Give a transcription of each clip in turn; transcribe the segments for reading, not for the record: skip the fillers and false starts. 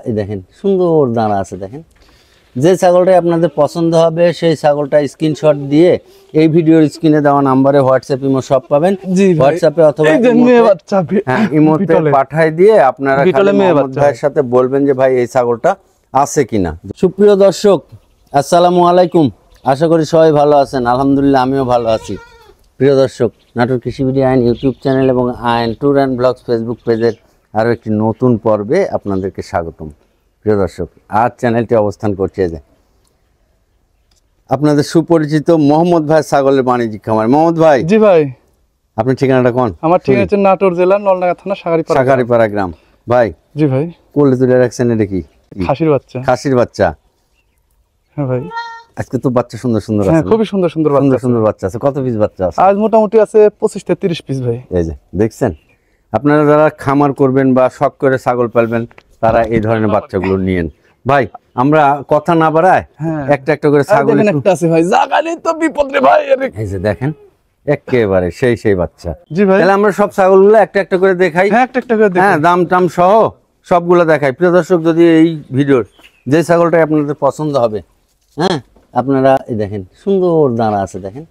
এই দেখেন সুন্দর দাঁড়া আছে, দেখেন যে ছাগলটা আপনাদের পছন্দ হবে সেই ছাগলটা স্ক্রিনশট দিয়ে এই ভিডিওর স্ক্রিনে দেওয়া নম্বরে হোয়াটসঅ্যাপ ইমো সব পাবেন, হোয়াটসঅ্যাপে অথবা ইমোতে পাঠাই দিয়ে আপনারা মোহাম্মদ ভাইয়ের সাথে বলবেন যে ভাই এই ছাগলটা আছে কিনা। সুপ্রিয় দর্শক আসসালামু আলাইকুম, আশা করি সবাই ভালো আছেন। আলহামদুলিল্লাহ আমিও ভালো আছি। প্রিয় দর্শক, নাটোর কৃষি ভিডিও আইন ইউটিউব চ্যানেল এবং আইন ট্যুর অ্যান্ড ব্লগস ফেসবুক পেজের আরও একটি নতুন পর্বে আপনাদেরকে স্বাগতম। প্রিয় দর্শক, আজ চ্যানেলটি অবস্থান করছে যে আপনাদের সুপরিচিত মোহাম্মদ ভাই ছাগলের বাণিজ্যিক খামার। মোহাম্মদ ভাই। জি ভাই। আপনার ঠিকানাটা কোন? আমার ঠিকানা হচ্ছে নাটোর জেলা নলডাঙ্গা থানা সাগারিপাড়া গ্রাম। ভাই। জি ভাই। কোলে তুলে রাখছেন, এটা কি? খাসির বাচ্চা। খাসির বাচ্চা। হ্যাঁ ভাই। আজকে তো বাচ্চা সুন্দর সুন্দর আছে। হ্যাঁ, খুবই সুন্দর সুন্দর বাচ্চা আছে। কত পিস বাচ্চা আছে? আজ মোটামুটি আছে 25 থেকে 30 পিস ভাই। এই যে দেখছেন, আপনারা যারা খামার করবেন বা শখ করে ছাগল পালবেন তারা এই ধরনের বাচ্চাগুলো নিয়েন। ভাই আমরা কথা না বাড়ায় একটা একটা করে ছাগল একটা আছে ভাই, জায়গা নেই তো বিপদ রে ভাই। এই যে দেখেন একেবারে সেই বাচ্চা। জি ভাই। তাহলে আমরা সব ছাগলগুলো একটা একটা করে দেখাই। হ্যাঁ, একটা একটা করে দেখাই। হ্যাঁ, দাম টাম সহ সবগুলো দেখাই। প্রিয় দর্শক, যদি এই ভিডিওর যে ছাগলটা আপনাদের পছন্দ হবে, হ্যাঁ আপনারা এই দেখেন সুন্দর দাঁড়া আছে, দেখেন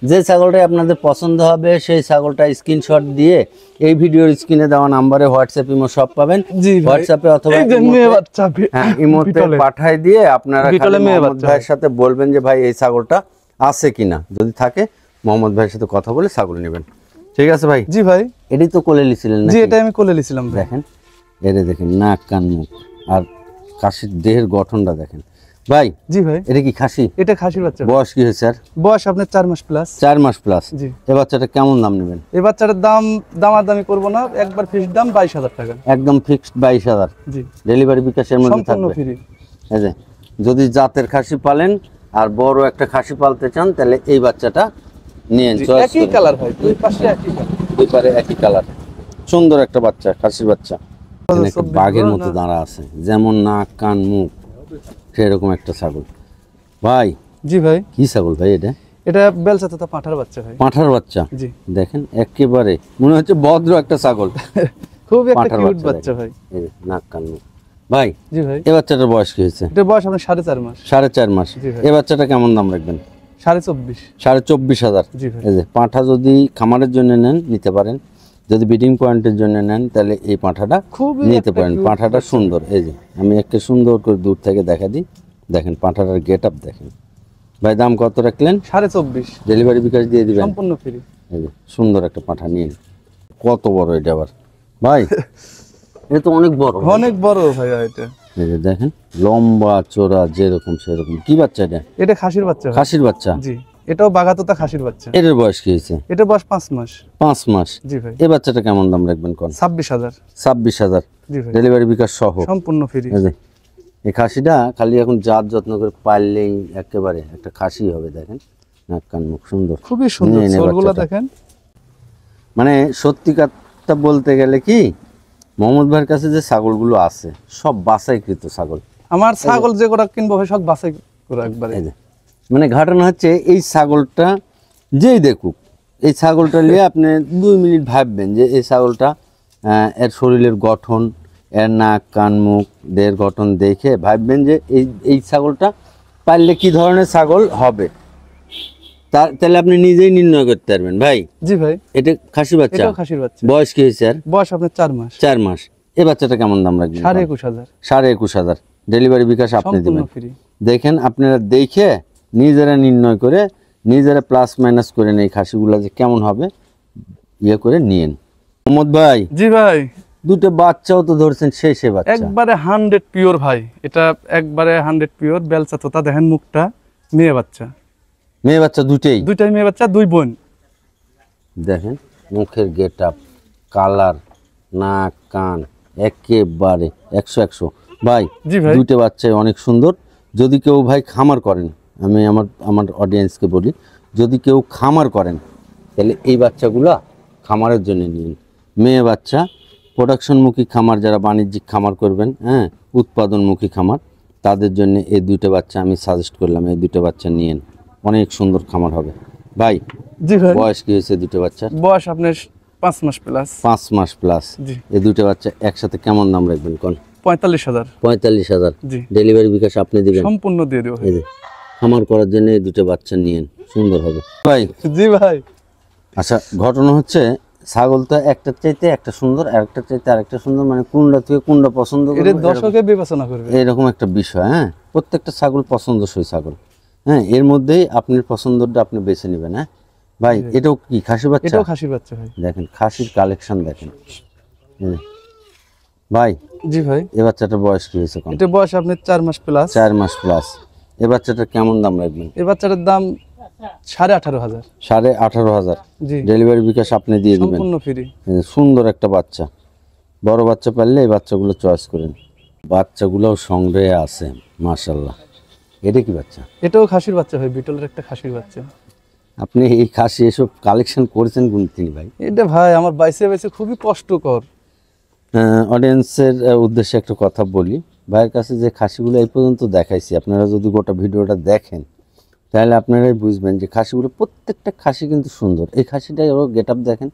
যে ছাগলটা আপনাদের পছন্দ হবে সেই ছাগলটা স্ক্রিনশট দিয়ে এই ভিডিওর স্ক্রিনে দেওয়া নম্বরে হোয়াটসঅ্যাপ ইমো সব পাবেন, হোয়াটসঅ্যাপে অথবা ইমোতে পাঠাই দিয়ে আপনারা মোহাম্মদ ভাইয়ের সাথে বলবেন যে ভাই এই ছাগলটা আছে কিনা। যদি থাকে মোহাম্মদ ভাইয়ের সাথে কথা বলে ছাগল নেবেন। ঠিক আছে ভাই? জি ভাই। এটাই তো কোলে লিছিলেন? জি, এটা আমি কোলে লিছিলাম। দেখেন এটা দেখেন, নাক কান মুখ আর খাসির দেহের গঠনটা দেখেন ভাই। জি ভাই। এটা কি খাসি? এটা খাসির বাচ্চা। বয়স কি হয়েছে? বয়স আপনার 4 মাস প্লাস। 4 মাস প্লাস। জি। এই বাচ্চাটা কেমন দাম নেবেন? এই বাচ্চাটার দাম দামাদামি করব না, একবার ফিক্সড দাম 22,000 টাকা। একদম ফিক্সড 22,000। জি। ডেলিভারি বিকাশের মধ্যে থাকবে। সম্পূর্ণ ফ্রি। এই যে যদি জাতের খাসি পালেন আর বড় একটা খাসি পালতে চান তাহলে এই বাচ্চাটা নিয়েন। একই কালার হয়, দুই পাশে একই কালার, দুই পারে একই কালার। সুন্দর একটা বাচ্চা, খাসির বাচ্চা। বাঘের মতো দাঁড়া আছে, যেমন নাক কান মুখ সেরকম একটা ছাগল। ভাই। জি ভাই। কি ছাগল ভাই এটা? এটা বেলচা তোতা পাঁঠার বাচ্চা ভাই। পাঁঠার বাচ্চা। জি। দেখেন একেবারে মনে হচ্ছে ভদ্র একটা ছাগল। খুব একটা কিউট বাচ্চা ভাই। এই নাক কান মুখ। ভাই। জি ভাই। এই বাচ্চাটার বয়স কি হয়েছে? এটা বয়স আপনার 4.5 মাস। 4.5 মাস। এই বাচ্চাটা কেমন দাম রাখবেন? 24,500। 24,500। জি ভাই। এই যে পাঁঠা যদি খামারের জন্য নেন নিতে পারেন, যদি ব্রিডিং পয়েন্টের জন্য নেন তাহলে এই পাঁঠাটা নিতে পারেন। পাঁঠাটা সুন্দর। এই যে আমি একটা সুন্দর করে দূর থেকে দেখা দিই, দেখেন পাঁঠাটার গেট আপ দেখেন। ভাই দাম কত রাখলেন? 24,500। ডেলিভারি বিকাশ দিয়ে দিবেন? সম্পূর্ণ ফ্রি। এই যে সুন্দর একটা পাঁঠা নিন। কত বড় এটা আবার ভাই? এটা তো অনেক বড়। অনেক বড় ভাই এটা। এই যে দেখেন লম্বা চওড়া যেরকম সেরকম। কি বাচ্চা এটা? এটা খাসির বাচ্চা। খাসির বাচ্চা। জি। এটাও বাঘাতোতা খাসির বাচ্চা। এটার বয়স কি হয়েছে? এটা বয়স 5 মাস। 5 মাস। জি ভাই। এই বাচ্চাটা কেমন দাম রাখবেন কোন? 26,000। 26,000। জি ভাই। ডেলিভারি বিকাশ সহ সম্পূর্ণ ফ্রি। এই খাসিটা খালি এখন জাত যত্ন করে পাললেই একেবারে একটা খাসি হবে। দেখেন নাক কান মুখ সুন্দর, খুবই সুন্দর। চুলগুলো দেখেন। মানে সত্যি কথা বলতে গেলে কি, মোহাম্মদ ভাইয়ের কাছে যে ছাগলগুলো আছে সব বাছাইকৃত ছাগল। আমার ছাগল যে কটা কিনবো ভাই সব বাছাই করে একবারে। মানে ঘটনা হচ্ছে এই ছাগলটা যেই দেখুক, এই ছাগলটা নিয়ে আপনি 2 মিনিট ভাববেন যে এই ছাগলটা এর শরীরের গঠন, এর নাক কান মুখ দেহের গঠন দেখে ভাববেন যে এই ছাগলটা পারলে কি ধরনের ছাগল হবে, তাহলে আপনি নিজেই নির্ণয় করতে পারবেন। ভাই। জি ভাই। এটা খাসি বাচ্চা? এটাও খাসির বাচ্চা। বয়স কি হয়েছে? আর বয়স আপনার 4 মাস। 4 মাস। এই বাচ্চাটা কেমন দাম রাখবেন? 21,500। 21,500। ডেলিভারি বিকাশ আপনি দিবেন। সম্পূর্ণ ফ্রি। দেখেন আপনারা দেখে নিজেরা নির্ণয় করে নিজেরা প্লাস মাইনাস করে এই খাসিগুলো যে কেমন হবে ইয়ে করে নিয়েন। মোহাম্মদ ভাই। জি ভাই। দুটো বাচ্চাও তো ধরছেন, সেই বাচ্চা একবারে 100 পিওর ভাই। এটা একবারে 100 পিওর বেলচা তোতা। দেখেন মুখটা, মেয়ে বাচ্চা। মেয়ে বাচ্চা দুটেই? দুইটাই মেয়ে বাচ্চা, 2 বোন। দেখেন মুখের গেট আপ, কালার, নাক কান একেবারে 100 ভাই। জি ভাই। দুটো বাচ্চাই অনেক সুন্দর। যদি কেউ ভাই খামার করেন, আমি আমার অডিয়েন্সকে বলি, যদি কেউ খামার করেন তাহলে এই বাচ্চাগুলো খামারের জন্য নিন। মেয়ে বাচ্চা, প্রোডাকশনমুখী খামার, যারা বাণিজ্যিক খামার করবেন, হ্যাঁ উৎপাদনমুখী খামার, তাদের জন্য এই দুটো বাচ্চা আমি সাজেস্ট করলাম। এই দুটো বাচ্চা নিন, অনেক সুন্দর খামার হবে। ভাই। জি ভাই। বয়স কি হয়েছে দুটো বাচ্চার? বয়স আপনার 5 মাস প্লাস। 5 মাস প্লাস। এই দুটো বাচ্চা একসাথে কেমন দাম রাখবেন কোন? 45,000। 45,000 জি, ডেলিভারি বিকাশ আপনি দিবেন? সম্পূর্ণ দিয়ে দেবো ভাই। এই যে খামার করার জন্য এই দুটো বাচ্চা নিয়েন, সুন্দর হবে ভাই। জি ভাই। আচ্ছা, ঘটনা হচ্ছে ছাগল তো একটার চাইতে একটা সুন্দর, আরেকটার চাইতে আরেকটা সুন্দর, মানে কোনটা থেকে কোনটা পছন্দ এটা করবে দর্শকে বিবেচনা করবে। এরকম একটা বিষয়। হ্যাঁ, প্রত্যেকটা ছাগল পছন্দসই ছাগল। হ্যাঁ, এর মধ্যেই আপনার পছন্দটা আপনি বেছে নেবেন। হ্যাঁ ভাই, এটাও কি খাসি বাচ্চা? এটাও খাসির বাচ্চা ভাই। দেখেন খাসির কালেকশন দেখেন। এই যে। ভাই জি ভাই, এ বাচ্চাটার বয়স কি হয়েছে? এটা বয়স আপনার 4 মাস প্লাস। 4 মাস প্লাস। এ বাচ্চাটার কেমন দাম রাখবেন? এই বাচ্চাটার দাম 18,500। 18,500 জি, ডেলিভারি বিকাশ আপনি দিয়ে দিবেন? সম্পূর্ণ ফ্রি। সুন্দর একটা বাচ্চা, বড় বাচ্চা পারলে এই বাচ্চাগুলো চয়েস করেন। বাচ্চাগুলোও সংগ্রহে আছে মাশাল্লাহ। এটা কি বাচ্চা? এটাও খাসির বাচ্চা ভাই, বিটলের একটা খাসির বাচ্চা। আপনি এই খাসি এসব কালেকশন করেছেন কোন থেকে ভাই? এটা ভাই আমার বাইসে বাইসে খুবই কষ্টকর। অডিয়েন্সের উদ্দেশ্যে একটা কথা বলি, ভাইয়ের কাছে যে খাসিগুলো এই পর্যন্ত দেখাইছি, আপনারা যদি গোটা ভিডিওটা দেখেন তাহলে আপনারাই বুঝবেন যে খাসিগুলো প্রত্যেকটা খাসি কিন্তু সুন্দর। এই খাসিটাই ওর গেট আপ দেখেন,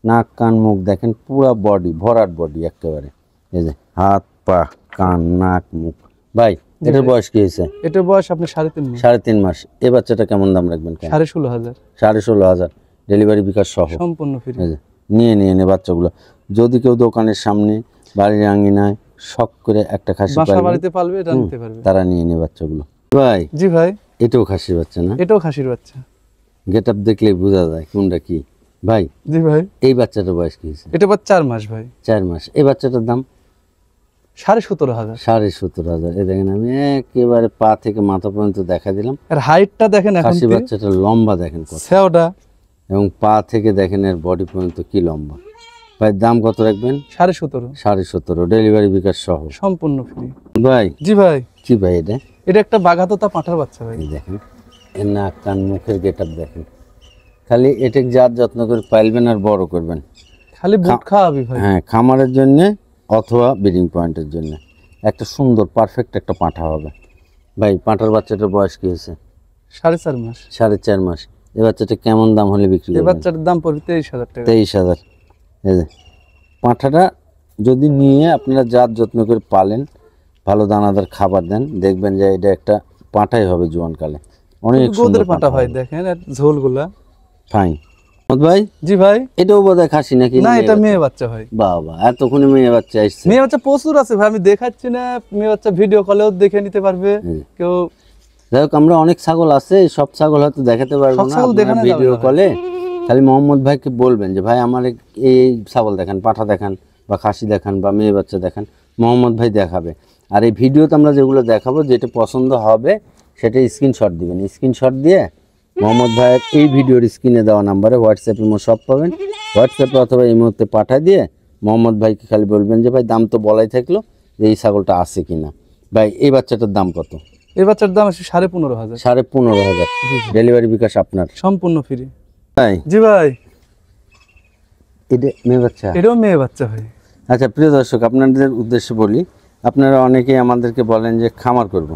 নাক কান মুখ দেখেন, পুরা বডি ভরাট বডি একেবারে। এই যে হাত পা কান নাক মুখ। ভাই এটার বয়স কি হয়েছে? এটার বয়স আপনি 3.5 মাস। 3.5 মাস। এই বাচ্চাটা কেমন দাম রাখবেন? 16,500। 16,500 ডেলিভারি বিকাশ সহ সম্পূর্ণ ফ্রি। এই যে নিয়ে বাচ্চাগুলো। যদি কেউ দোকানের সামনে বাড়ির আঙিনায় শখ করে একটা খাসি বাসা পালবে, বাড়িতে পালবে, এটা নিতে পারবে। তারা নিয়ে বাচ্চাগুলো। ভাই জি ভাই, এটাও খাসির বাচ্চা না? এটাও খাসির বাচ্চা। গেট আপ দেখলে বোঝা যায় কোনটা কি। ভাই জি ভাই, এই বাচ্চাটার বয়স কি হয়েছে? এটা বাচ্চা 4 মাস ভাই। 4 মাস। এই বাচ্চাটার দাম 17,500। 17,500। এই দেখেন, আমি একেবারে পা থেকে মাথা পর্যন্ত দেখা দিলাম। আর হাইটটা দেখেন এখন, খাসি বাচ্চাটার লম্বা দেখেন কত, সেওটা এবং পা থেকে দেখেন এর বডি পর্যন্ত কি লম্বা। ভাই দাম কত রাখবেন? 17,500। 17,500 ডেলিভারি বিকাশ সহ সম্পূর্ণ ফ্রি। ভাই জি ভাই, কি ভাই এটা? এটা একটা বাঘাতোতা পাঁঠার বাচ্চা ভাই। এই দেখেন এর নাক কান মুখের গেট আপ দেখেন। খালি এটাকে যার যত্ন করে পাইলবেন আর বড় করবেন। খালি বুট খাওয়াবি ভাই। হ্যাঁ, খামারের জন্য অথবা ব্রিডিং পয়েন্টের জন্য একটা সুন্দর পারফেক্ট একটা পাঁঠা হবে। ভাই পাঁঠার বাচ্চাটার বয়স কি হয়েছে? 4.5 মাস। 4.5 মাস। এই বাচ্চাটা কেমন দাম হলে বিক্রি এই করবেন? বাচ্চার দাম পড়বে 23,000 টাকা। 23,000। এই যে পাঁঠাটা যদি নিয়ে আপনারা যার যত্ন করে পালেন, ভালো দানাদার খাবার দেন, দেখবেন যে এটা একটা পাঁঠাই হবে জোয়ানকালে। অনেক সুন্দর গোদের পাঁঠা ভাই, হবে। দেখেন এর ঝোলগুলা। ফাইন। ভাই জি ভাই, এটাও বোধহয় খাসি নাকি? না এটা মেয়ে বাচ্চা ভাই। বাবা এতক্ষণে মেয়ে বাচ্চা আসছে। মেয়ে বাচ্চা প্রচুর আছে ভাই, আমি দেখাচ্ছি না। মেয়ে বাচ্চা ভিডিও কলেও দেখে নিতে পারবে কেউ। যাই হোক, আমরা অনেক ছাগল আছে, সব ছাগল হয়তো দেখাতে পারবো সব না। ছাগল দেখানো যাবে ভিডিও না ভাই। কলে খালি মোহাম্মদ ভাইকে বলবেন যে ভাই আমার এই ছাগল দেখান, পাঠা দেখান, বা খাসি দেখান, বা মেয়ে বাচ্চা দেখান। মোহাম্মদ ভাই দেখাবে। আর এই ভিডিওতে আমরা যেগুলো দেখাবো, যেটা পছন্দ হবে সেটা স্ক্রিনশট দিবেন। স্ক্রিনশট দিয়ে মোহাম্মদ ভাইয়ের এই ভিডিওর স্ক্রিনে দেওয়া নাম্বারে হোয়াটসঅ্যাপ ইমো সব পাবেন। হোয়াটসঅ্যাপে অথবা এই মুহূর্তে পাঠিয়ে দিয়ে মোহাম্মদ ভাইকে খালি বলবেন যে ভাই দাম তো বলাই থাকলো, যে এই ছাগলটা আছে কিনা। ভাই এই বাচ্চাটার দাম কত? এই বাচ্চার দাম আছে 15,500। 15,500 ডেলিভারি বিকাশ আপনার? সম্পূর্ণ ফ্রি। ভাই জি ভাই, এটা মেয়ে বাচ্চা? এটাও মেয়ে বাচ্চা ভাই। আচ্ছা প্রিয় দর্শক, আপনাদের উদ্দেশ্যে বলি, আপনারা অনেকেই আমাদেরকে বলেন যে খামার করব।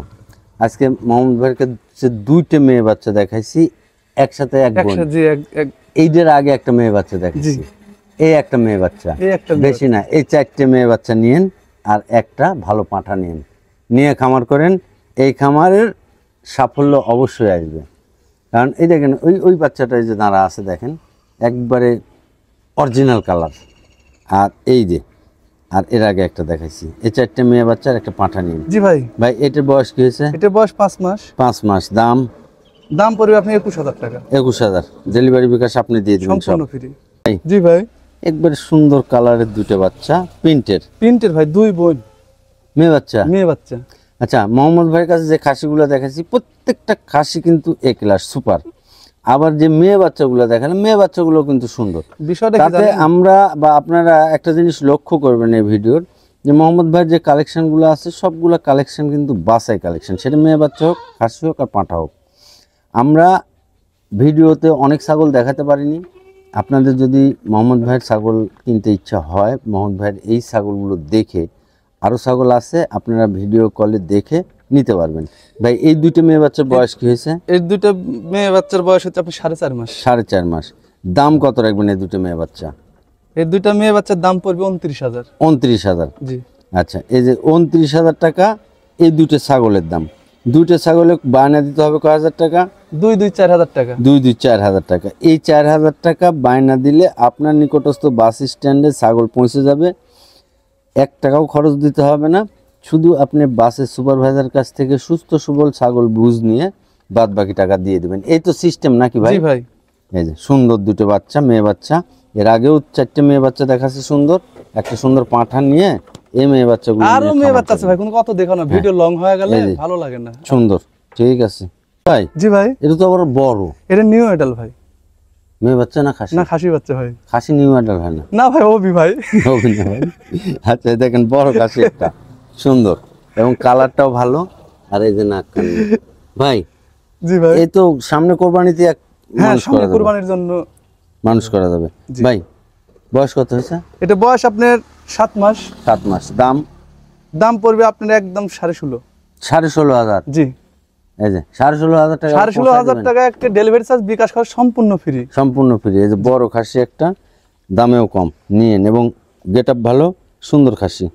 আজকে মোহাম্মদ ভাইকে যে 2টে মেয়ে বাচ্চা দেখাইছি একসাথে, এক বোন। একসাথে এইটার আগে একটা মেয়ে বাচ্চা দেখাইছি, এই একটা মেয়ে বাচ্চা, এই একটা বেশি না, এই 4টে মেয়ে বাচ্চা নিয়েন আর একটা ভালো পাঁঠা নিয়েন, নিয়ে খামার করেন। এই খামারের সাফল্য অবশ্যই আসবে। কারণ এই দেখেন ওই বাচ্চাটা যে দাঁড়া আছে দেখেন, একবারে অরিজিনাল কালার। আর এই যে, আর এর আগে একটা দেখাইছি, এই 4টে মেয়ে বাচ্চার একটা পাঁঠা নিন। জি ভাই, ভাই এটার বয়স কি হয়েছে? এটার বয়স 5 মাস। 5 মাস। দাম পড়বে আপনি 21,000 টাকা। 21,000 ডেলিভারি বিকাশ আপনি দিয়ে দিবেন সব? সম্পূর্ণ ফ্রি। ভাই জি ভাই, একবারে সুন্দর কালারের 2টে বাচ্চা, প্রিন্টের ভাই, 2 বোন মেয়ে বাচ্চা। মেয়ে বাচ্চা। আচ্ছা, মোহাম্মদ ভাইয়ের কাছে যে খাসিগুলো দেখাচ্ছি প্রত্যেকটা খাসি কিন্তু এ ক্লাস সুপার। আবার যে মেয়ে বাচ্চাগুলো দেখালাম, মেয়ে বাচ্চাগুলো কিন্তু সুন্দর। বিষয়টা কি তাতে জানেন? আমরা বা আপনারা একটা জিনিস লক্ষ্য করবেন এই ভিডিওর, যে মোহাম্মদ ভাইয়ের যে কালেকশনগুলো আছে সবগুলো কালেকশন কিন্তু বাছাই কালেকশন, সেটা মেয়ে বাচ্চা হোক, খাসি হোক আর পাঁঠা হোক। আমরা ভিডিওতে অনেক ছাগল দেখাতে পারিনি। আপনাদের যদি মোহাম্মদ ভাইয়ের ছাগল কিনতে ইচ্ছা হয়, মোহাম্মদ ভাইয়ের এই ছাগলগুলো দেখে, আরও ছাগল আছে, আপনারা ভিডিও কলে দেখে নিতে পারবেন। ভাই এই 2টে মেয়ে বাচ্চার বয়স কি হয়েছে? এই 2টা মেয়ে বাচ্চার বয়স হচ্ছে আপনার 4.5 মাস। 4.5 মাস। দাম কত রাখবেন এই 2টে মেয়ে বাচ্চা? এই 2টা মেয়ে বাচ্চার দাম পড়বে 29,000। 29,000। জি, আচ্ছা, এই যে 29,000 টাকা এই দুটো ছাগলের দাম। দুটো ছাগলে বায়না দিতে হবে কয় হাজার টাকা? 4,000 টাকা। 4,000 টাকা। এই 4,000 টাকা বায়না দিলে আপনার নিকটস্থ বাস স্ট্যান্ডে ছাগল পৌঁছে যাবে। 1 টাকাও খরচ দিতে হবে না। শুধু আপনি বাসের সুপারভাইজার কাছ থেকে সুস্থ সবল ছাগল বুঝ নিয়ে বাদ বাকি টাকা দিয়ে দেবেন। এই তো সিস্টেম নাকি ভাই? জি ভাই। এই যে সুন্দর দুটো বাচ্চা, মেয়ে বাচ্চা। এর আগেও 4টে মেয়ে বাচ্চা দেখাচ্ছে সুন্দর। একটা সুন্দর পাঁঠা নিয়ে এই মেয়ে বাচ্চাগুলো আরো মেয়ে বাচ্চা আছে ভাই, কোনো কত দেখানো, ভিডিও লং হয়ে গেলে এই যে। ভালো লাগে না। সুন্দর, ঠিক আছে ভাই। জি ভাই, এটা তো আবার বড়। এটা নিউ এডাল ভাই। মেয়ে বাচ্চা না খাসি? না, খাসি বাচ্চা ভাই। খাসি নিউ অ্যাডাল হয় না? না ভাই, ওবি ভাই। হবে না ভাই। আচ্ছা, এই দেখেন বড় খাসি একটা, সুন্দর এবং কালারটাও ভালো। আর এই যে নাক কান ভাই। জি ভাই। এই তো সামনে কোরবানিতে এক হ্যাঁ, মানুষ সামনে করা যাবে, কুরবানির জন্য মানুষ করা যাবে। ভাই বয়স কত হয়েছে? এটা বয়স আপনার 7 মাস। 7 মাস। দাম? দাম পড়বে আপনার একদম 16.5। 16,500? জি, এই যে 16,500 টাকা। 16.5 টাকা একটা ডেলিভারি চার্জ, বিকাশ খরচ সম্পূর্ণ ফ্রি। সম্পূর্ণ ফ্রি। এই যে বড় খাসি একটা, দামেও কম, নিয়েন এবং গেট আপ ভালো, সুন্দর খাসি।